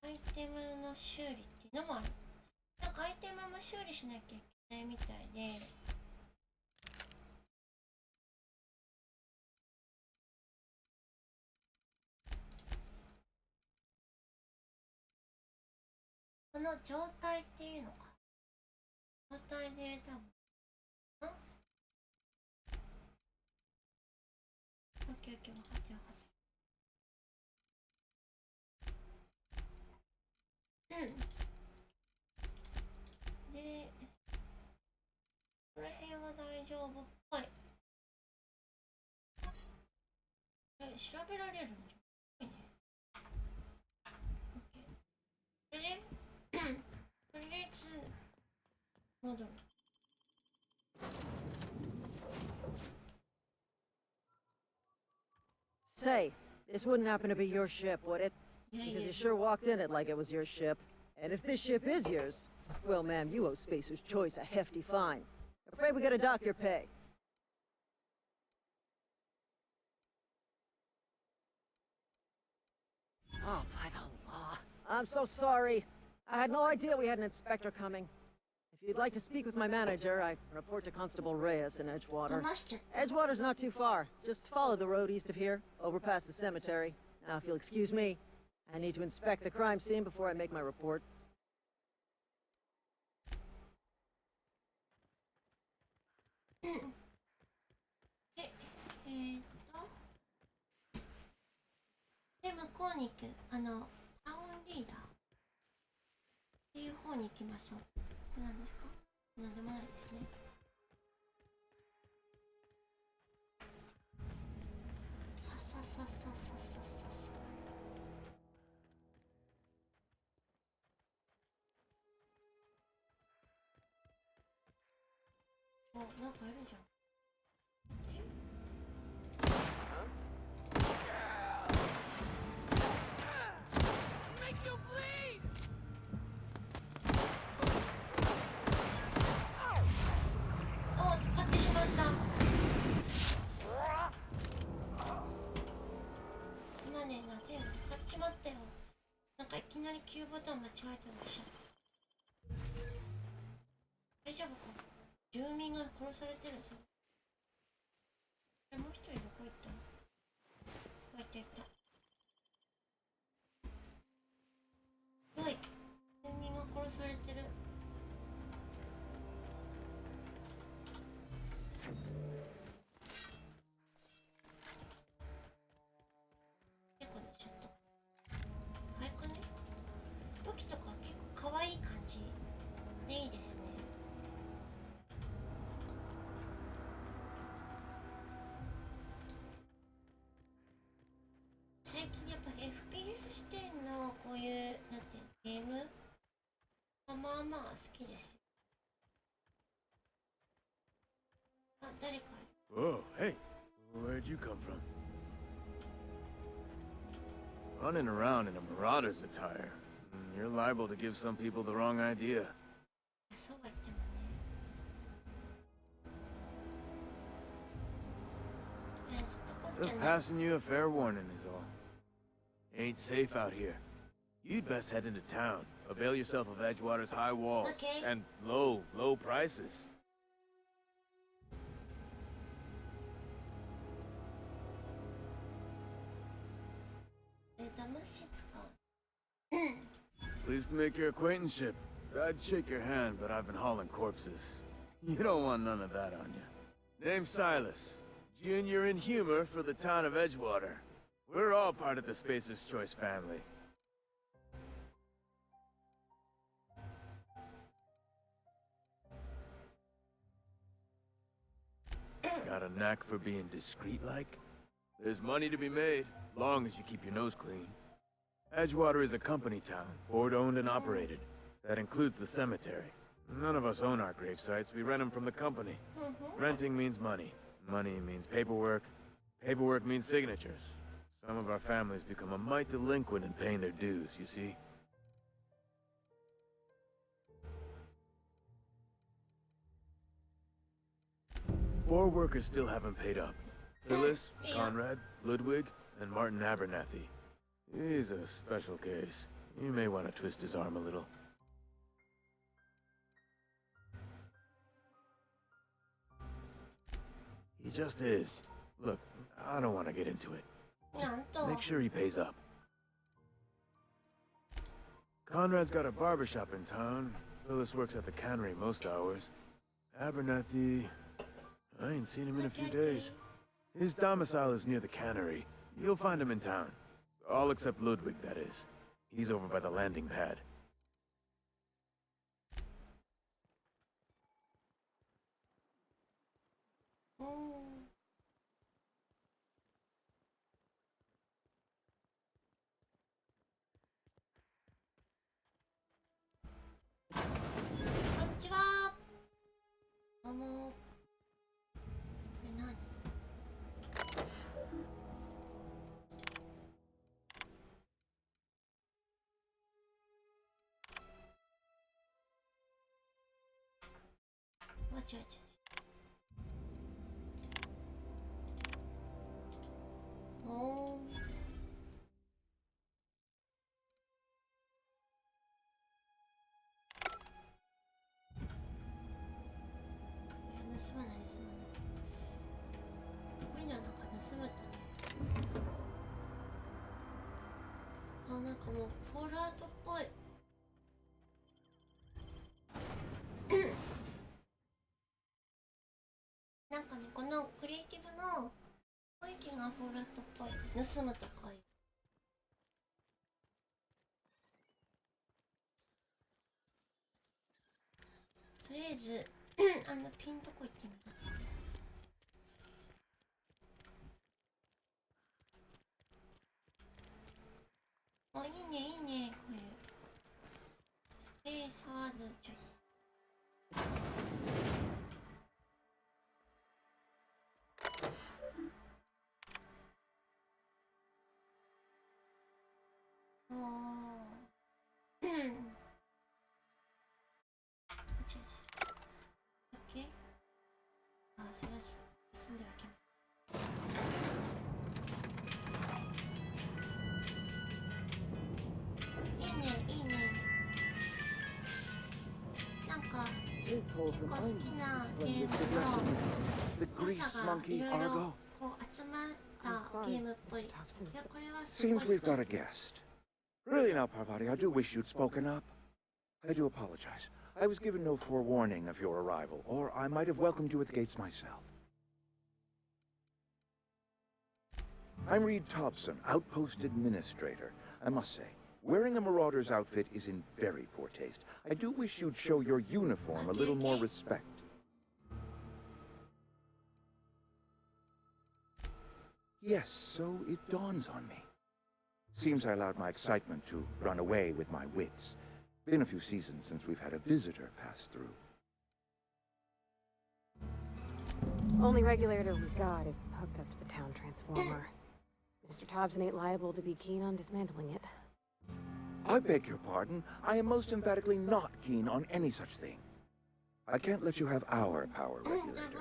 S1: アイテムの修理っていうのもある。なんかアイテムも修理しなきゃいけないみたいで、この状態っていうのか、状態で多分オッケーオッケー、分かってる分かってる。で、この辺は大丈夫っぽい。調べられるんじゃん。ね。オッケー。それでとりあえず戻る。
S7: Say, this wouldn't happen to be your ship, would it?
S1: Yeah,
S7: Because
S1: yeah.
S7: you sure walked in it like it was your ship. And if this ship is yours, well, ma'am, you owe Spacer's Choice a hefty fine. Afraid we gotta dock your pay. Oh, by the law. I'm so sorry. I had no idea we had an inspector coming. If you'd like to speak with my manager, I report to Constable Reyes in Edgewater.
S1: 騙しちゃった。
S7: Edgewater's not too far. Just follow the road east of here, over past the cemetery. Now, if you'll excuse me, I need to inspect the crime scene before I make my report.
S1: で、で、向こうに行く、タウンリーダーっていう方に行きましょう。これ何ですか？なんでもないですね。ささささささささ。お、なんかいるじゃん。お、使ってしまった。すまねえな、全部使っちまったよ。なんかいきなりQボタン間違えておっしゃった。大丈夫か？住民が殺されてるぞ。もう一人どこ行ったの？こうやって行った。よい、住民が殺されてる。結構ね、ちょっとかいくね。武器とか結構可愛い感じでいいですね。最近やっぱ FPS 視点のこういうなんていうゲームはまあまあ好きですよ。あ、誰かいる。
S9: Oh, hey. Where'd you come from? Running around in a marauder's attire. You're liable to give some people the wrong idea.
S1: そうは言ってもね。ちょっとこっち
S9: Just
S1: はね。
S9: passing you a fair warning is all. Ain't safe out here. You'd best head into town. Avail yourself of Edgewater's high walls.
S1: Okay.
S9: And low prices.
S1: 騙し使う。
S9: Pleased to make your acquaintanceship. I'd shake your hand, but I've been hauling corpses. You don't want none of that on you. Name's Silas. Junior in humor for the town of Edgewater. We're all part of the Spacer's Choice family. Got a knack for being discreet-like? There's money to be made, long as you keep your nose clean. Edgewater is a company town, board-owned and operated. That includes the cemetery. None of us own our grave sites, we rent them from the company. Renting means money. Money means paperwork. Paperwork means signatures. Some of our families become a mite delinquent in paying their dues, you see? Four workers still haven't paid up. Phyllis, Conrad, Ludwig, and Martin Abernathy. He's a special case. You may want to twist his arm a little. He just is. Look, I don't want to get into it.
S1: なんと
S9: Make sure he pays up. Conrad's got a barbershop in town. Phyllis works at the cannery most hours. Abernathy... I ain't seen him in a few days. His domicile is near the cannery. You'll find him in town. All except Ludwig, that is. He's over by the landing pad.
S1: Oh. こんにちは。どうも。これ何？間違えちゃった。おー。盗まない。こういうのなんか盗むとね。あ、なんかもうフォールアウトっぽい。なんかね、このクリエイティブの雰囲気がフォールアウトっぽい。盗むとかいう。とりあえずピンとこ行ってみる。あ、いいね、こういうスペーサーズチョイス。おー。OK？ あ、それは進んではいけない。いいね。なんか結構好きなゲームの良さがいろいろこう集まったゲームっぽい。いや、これはすごい
S10: Seems we've got a guest. Really now, Parvati, I do wish you'd spoken up. I do apologize. I was given no forewarning of your arrival, or I might have welcomed you at the gates myself. I'm Reed Thompson, Outpost Administrator. I must say, wearing a Marauder's outfit is in very poor taste. I do wish you'd show your uniform a little more respect. Yes, so it dawns on me. Seems I allowed my excitement to run away with my wits. Been a few seasons since we've had a visitor pass through.
S11: Only regulator we got is hooked up to the town transformer. Mr. Thompson ain't liable to be keen on dismantling it.
S10: I beg your pardon. I am most emphatically not keen on any such thing. I can't let you have our power regulator.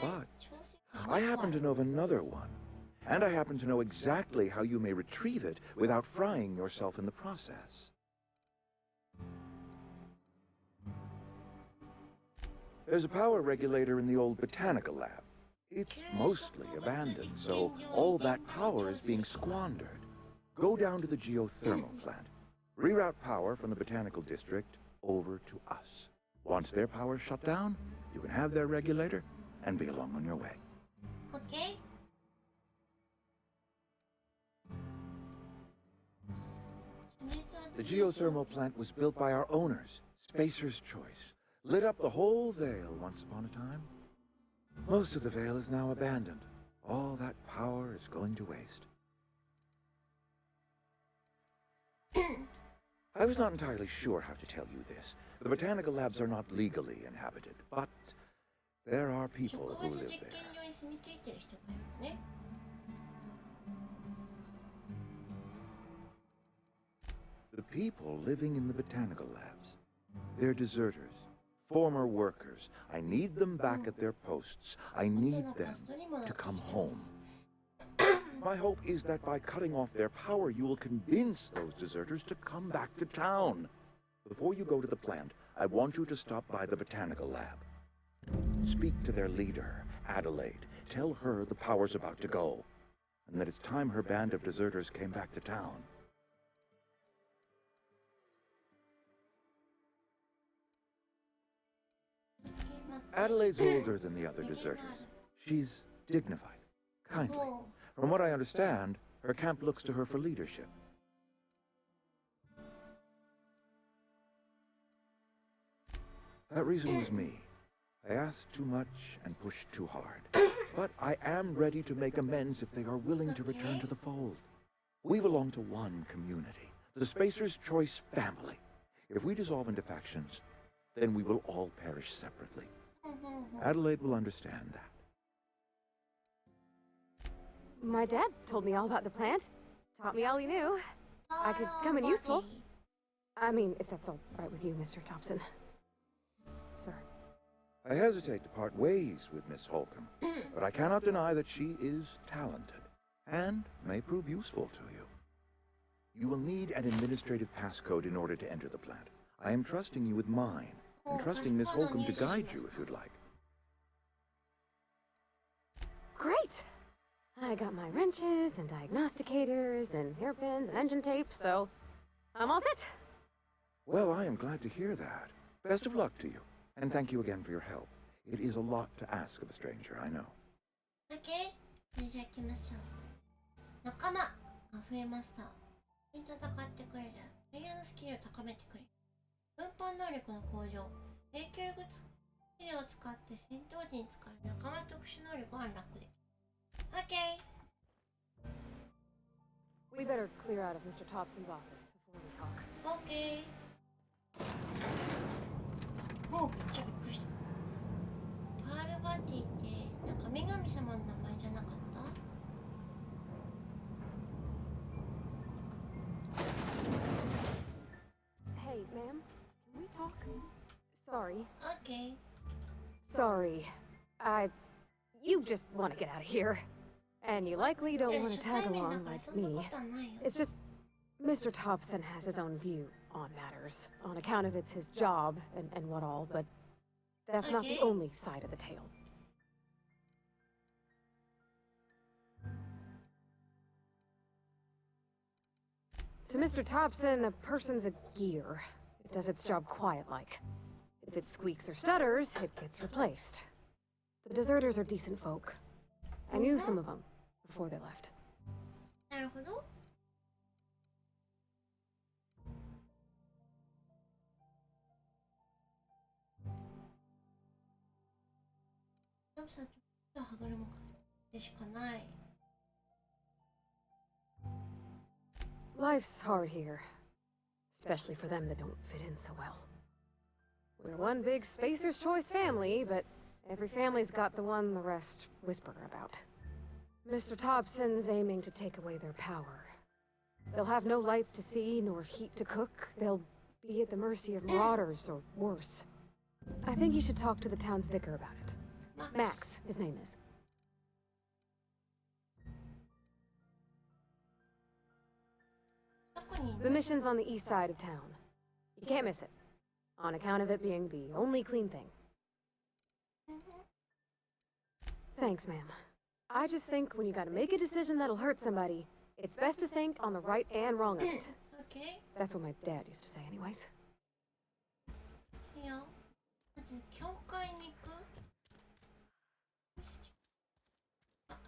S10: But I happen to know of another one. And I happen to know exactly how you may retrieve it without frying yourself in the process. There's a power regulator in the old botanical lab. It's mostly abandoned, so all that power is being squandered. Go down to the geothermal plant. Reroute power from the botanical district over to us. Once their power's shut down, you can have their regulator and be along on your way.
S1: Okay.
S10: The geothermal plant was built by our owners, Spacer's Choice. Lit up the whole Vale once upon a time. Most of the Vale is now abandoned. All that power is going to waste. I was not entirely sure how to tell you this. The botanical labs are not legally inhabited, but there are people who live there. The people living in the botanical labs, they're deserters, former workers. I need them back at their posts. I need them to come home. My hope is that by cutting off their power, you will convince those deserters to come back to town. Before you go to the plant, I want you to stop by the botanical lab. Speak to their leader, Adelaide. Tell her the power's about to go, and that it's time her band of deserters came back to town. Adelaide's older than the other deserters. She's dignified, kindly. From what I understand, her camp looks to her for leadership. That reason was me. I asked too much and pushed too hard. But I am ready to make amends if they are willing to return to the fold. We belong to one community, the Spacer's Choice family. If we dissolve into factions, then we will all perish separately. Adelaide will understand that.
S11: My dad told me all about the plant. Taught me all he knew. I could come in useful. I mean, if that's all right with you, Mr. Thompson. Sir.
S10: I hesitate to part ways with Miss Holcomb, but I cannot deny that she is talented and may prove useful to you. You will need an administrative passcode in order to enter the plant. I am trusting you with mine, and trusting Miss Holcomb to guide you if you'd like.
S11: Great! I got my wrenches and diagnosticators and hairpins and engine tape, so I'm all set.
S10: Well, I am glad to hear that. Best of luck to you, and thank you again for your help. It is a lot to ask of a stranger, I know.
S1: Okay. それじゃあ行きましょう。仲間が増えました。戦ってくれる。プレイヤーのスキルを高めてくれる。分配能力の向上。影響力スキルを使って戦闘時に使う仲間特殊能力をアンラックできる。Okay.
S11: We better clear out of Mr. Thompson's office before we talk.
S1: Okay. もうめっちゃびっくりした。パールバティってなんか女神様の名前じゃなかった？
S11: Hey, ma'am, can we talk? Sorry.
S1: Okay.
S11: Sorry. You just want to get out of here. And you likely don't want to tag along like me. It's just, Mr. Thompson has his own view on matters, on account of it's his job and what all, but that's not the only side of the tale. To Mr. Thompson, a person's a gear. It does its job quiet-like. If it squeaks or stutters, it gets replaced. The deserters are decent folk. I knew some of them before they left.
S1: なるほど。トムさん、ちょっと歯車でしかない。
S11: Life's hard here, especially for them that don't fit in so well. We're one big Spacer's Choice family, but every family's got the one the rest whisper about. Mr. Thompson's aiming to take away their power. They'll have no lights to see, nor heat to cook. They'll be at the mercy of marauders, or worse. I think you should talk to the town's vicar about it. Max, his name is. The mission's on the east side of town. You can't miss it, on account of it being the only clean thing. Thanks, ma'am. I just think when you gotta make a decision that'll hurt somebody, it's best to think on the right and wrong of it.
S1: Okay.
S11: That's what my dad used to say anyways.
S1: いいよ。まず教会に行く。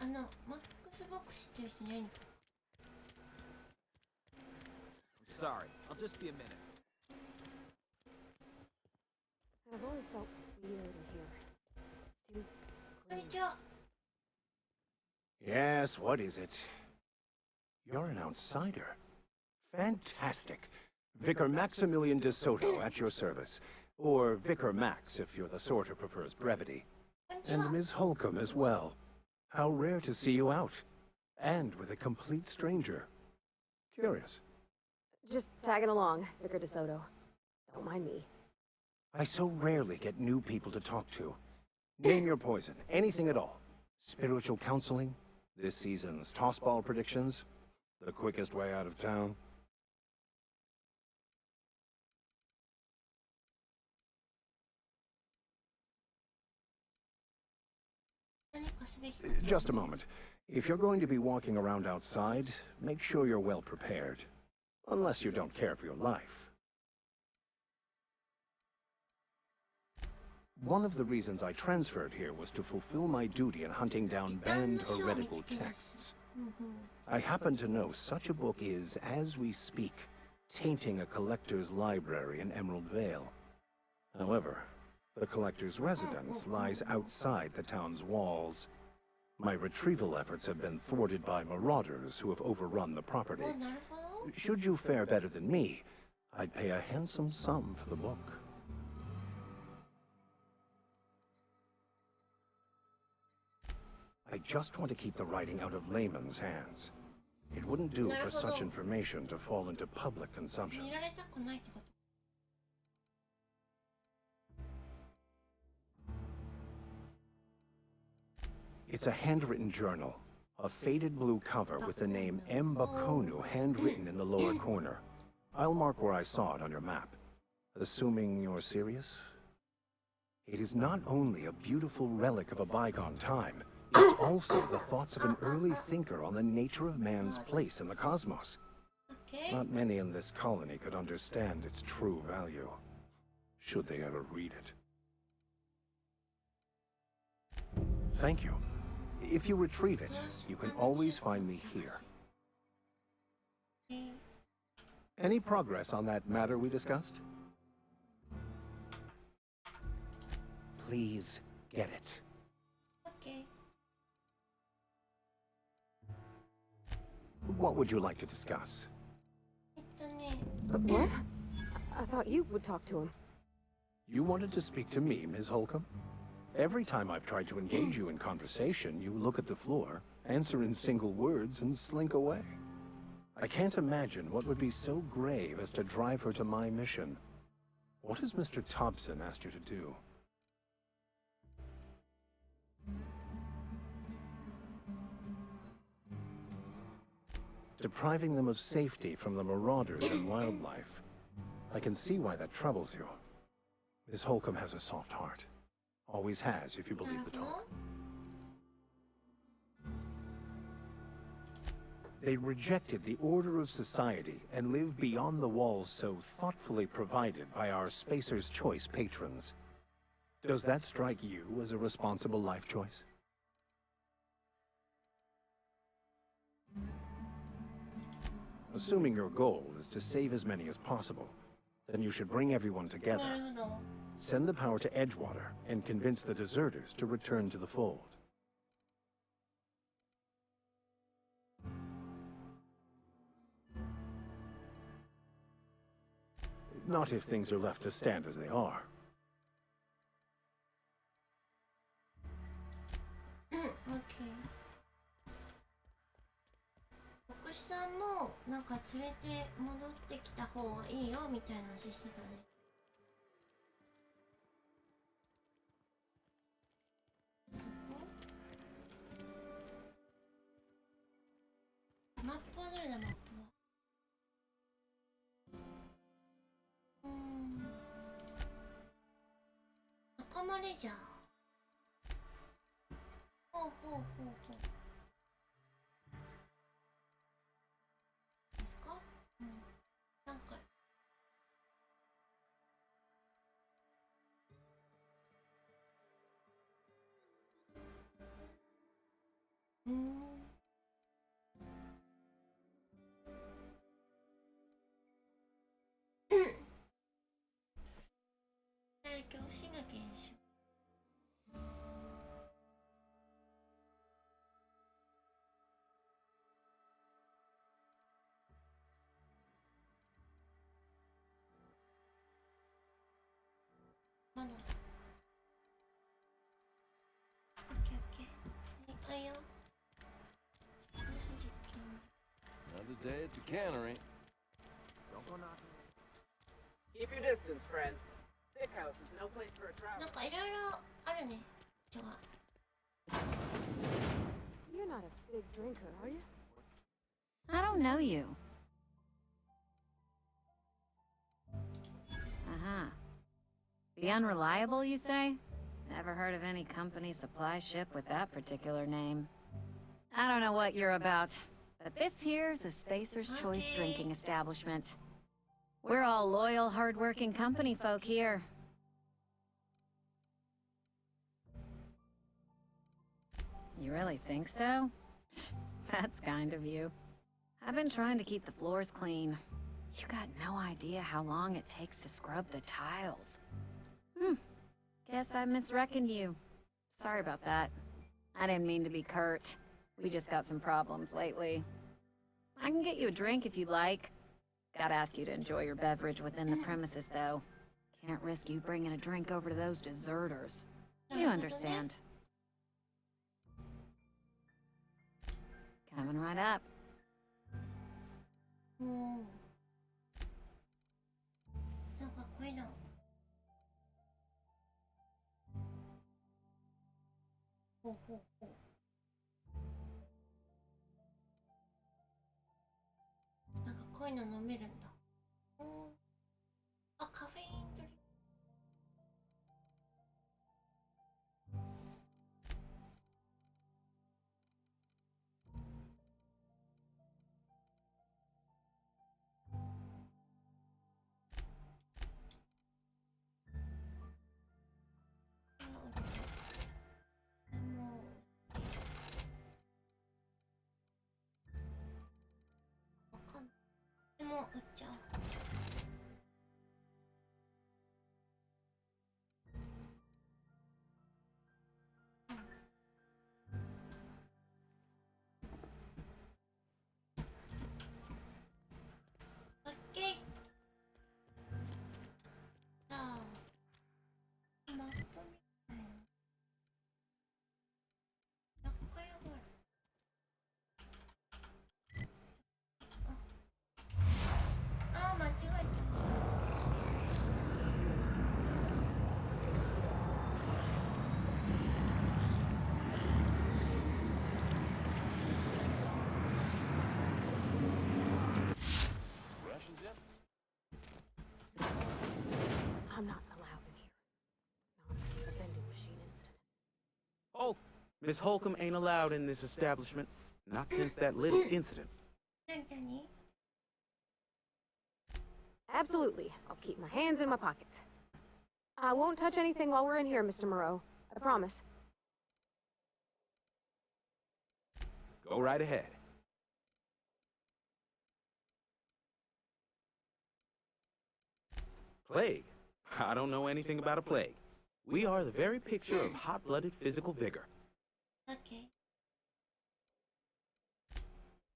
S1: マックスボックスっていう人に会いに行く。
S9: Sorry, I'll just be a minute.
S11: I've always felt weird in here. It's too
S1: こんにちは。
S12: Yes, what is it? You're an outsider. Fantastic. Vicar Maximilian de Soto at your service. Or Vicar Max if you're the sort who prefers brevity. And Ms. Holcomb as well. How rare to see you out. And with a complete stranger. Curious.
S11: Just tagging along, Vicar DeSoto. Don't mind me.
S12: I so rarely get new people to talk to. Name your poison, anything at all. Spiritual counseling, This season's tossball predictions? The quickest way out of town? Just a moment. If you're going to be walking around outside, make sure you're well prepared. Unless you don't care for your life. One of the reasons I transferred here was to fulfill my duty in hunting down banned heretical texts. I happen to know such a book is, as we speak, tainting a collector's library in Emerald Vale. However, the collector's residence lies outside the town's walls. My retrieval efforts have been thwarted by marauders who have overrun the property. Should you fare better than me, I'd pay a handsome sum for the book. I just want to keep the writing out of layman's hands. It wouldn't do for such information to fall into public consumption. It's a handwritten journal, a faded blue cover with the name M. Bakonu handwritten in the lower corner. I'll mark where I saw it on your map. Assuming you're serious? It is not only a beautiful relic of a bygone time, it's also the thoughts of an early thinker on the nature of man's place in the cosmos. Not many in this colony could understand its true value, should they ever read it. Thank you. If you retrieve it, you can always find me here. Any progress on that matter we discussed? Please get it.
S1: Okay.
S12: What would you like to discuss?
S11: What? I thought you would talk to him.
S12: You wanted to speak to me, Ms. Holcomb? Every time I've tried to engage you in conversation, you look at the floor, answer in single words, and slink away. I can't imagine what would be so grave as to drive her to my mission. What has Mr. Thompson asked you to do? Depriving them of safety from the marauders and wildlife. I can see why that troubles you. Miss Holcomb has a soft heart. Always has, if you believe the talk. They rejected the order of society and live beyond the walls so thoughtfully provided by our Spacer's Choice patrons. Does that strike you as a responsible life choice? Assuming your goal is to save as many as possible, then you should bring everyone together. Send the power to Edgewater and convince the deserters to return to the fold. Not if things are left to stand as they are.
S1: Okay. 牧師さんもなんか連れて戻ってきた方がいいよみたいな話してたね。マップはどれだ、マップは。仲間レジャー。ほうほうほうほう。ですか？うん。なんか。恐怖心が減少。まだ。オッケーオッケー。はい、あいよ。
S13: Another day at the cannery.
S14: Don't go knocking. Keep your distance, friend. Sick house is no place for a traveler.
S1: なんかいろいろあるね。人が。
S11: You not a big drinker, are you?
S15: I don't know you. Uh-huh. The Unreliable, you say? Never heard of any company supply ship with that particular name. I don't know what you're about, but this here's a Spacer's Choice drinking establishment. We're all loyal, hard-working company folk here. You really think so? That's kind of you. I've been trying to keep the floors clean. You got no idea how long it takes to scrub the tiles. Guess I misreckoned you. Sorry about that. I didn't mean to be curt. We just got some problems lately. I can get you a drink if you'd like. Gotta ask you to enjoy your beverage within the premises, though. Can't risk you bringing a drink over to those deserters. You understand. Coming right up.
S1: Oh. なんかこういうの。ほうほうほう。なんかこういうの飲めるんだ。あ、カフェインドリンク。でも売っちゃう。オッケー。じゃあマップみたいな。何回上がる？あ、間違えた。
S11: I'm not allowed in here. Not since the vending machine incident.
S16: Oh, Miss Holcomb ain't allowed in this establishment. Not since that little incident.
S1: 何？
S11: Absolutely. I'll keep my hands in my pockets. I won't touch anything while we're in here, Mr. Moreau. I promise.
S16: Go right ahead. Plague? I don't know anything about a plague. We are the very picture of hot-blooded physical vigor.
S1: Okay.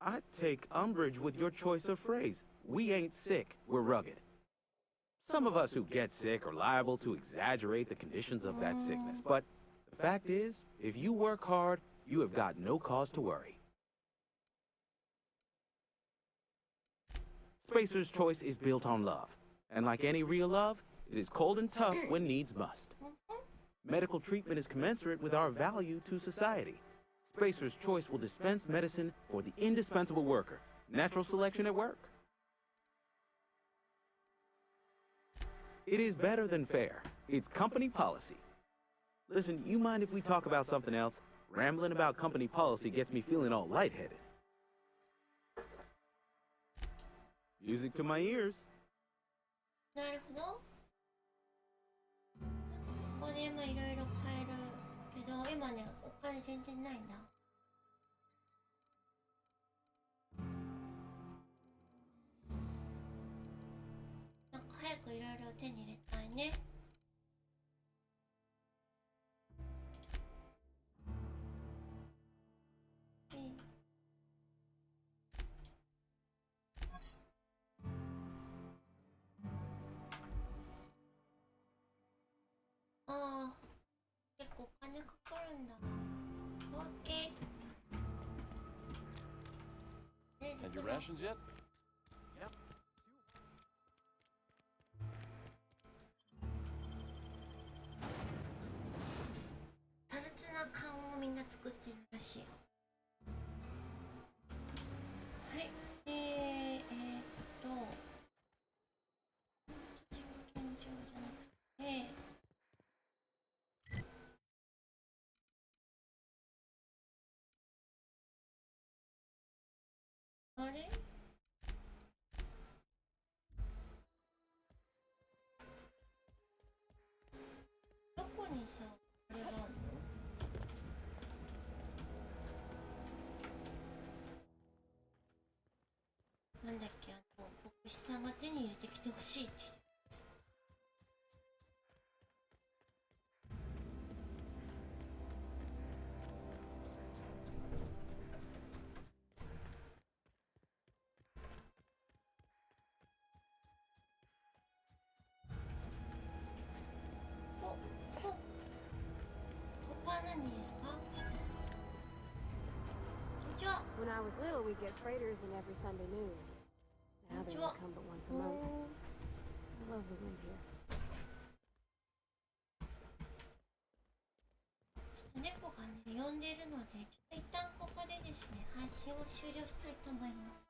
S16: I take umbrage with your choice of phrase. We ain't sick, we're rugged. Some of us who get sick are liable to exaggerate the conditions of that sickness, but the fact is, if you work hard, you have got no cause to worry. Spacer's Choice is built on love, and like any real love, it is cold and tough when needs must. Medical treatment is commensurate with our value to society. Spacer's Choice will dispense medicine for the indispensable worker. Natural selection at work. It is better than fair. It's company policy. Listen, you mind if we talk about something else? Rambling about company policy gets me feeling all lightheaded. Music to my ears.
S1: なるほど。ここで今いろいろ買えるけど、今ね、お金全然ないんだ。なんか早くいろいろ手に入れたいね。ああ、結構お金かかるんだ。オッケー。
S13: Had your rations yet?
S16: Yep.
S1: タルツな缶をみんな作ってるらしいよ。あれどこにさ、あれがあるの？なんだっけ、牧師さんが手に入れてきてほしいって言って。
S11: When I was little, we'd get freighters in every Sunday noon. Now they only come but once a month. I love the wind here.
S1: 猫がね、呼んでるので、ちょっと一旦ここでですね、配信を終了したいと思います。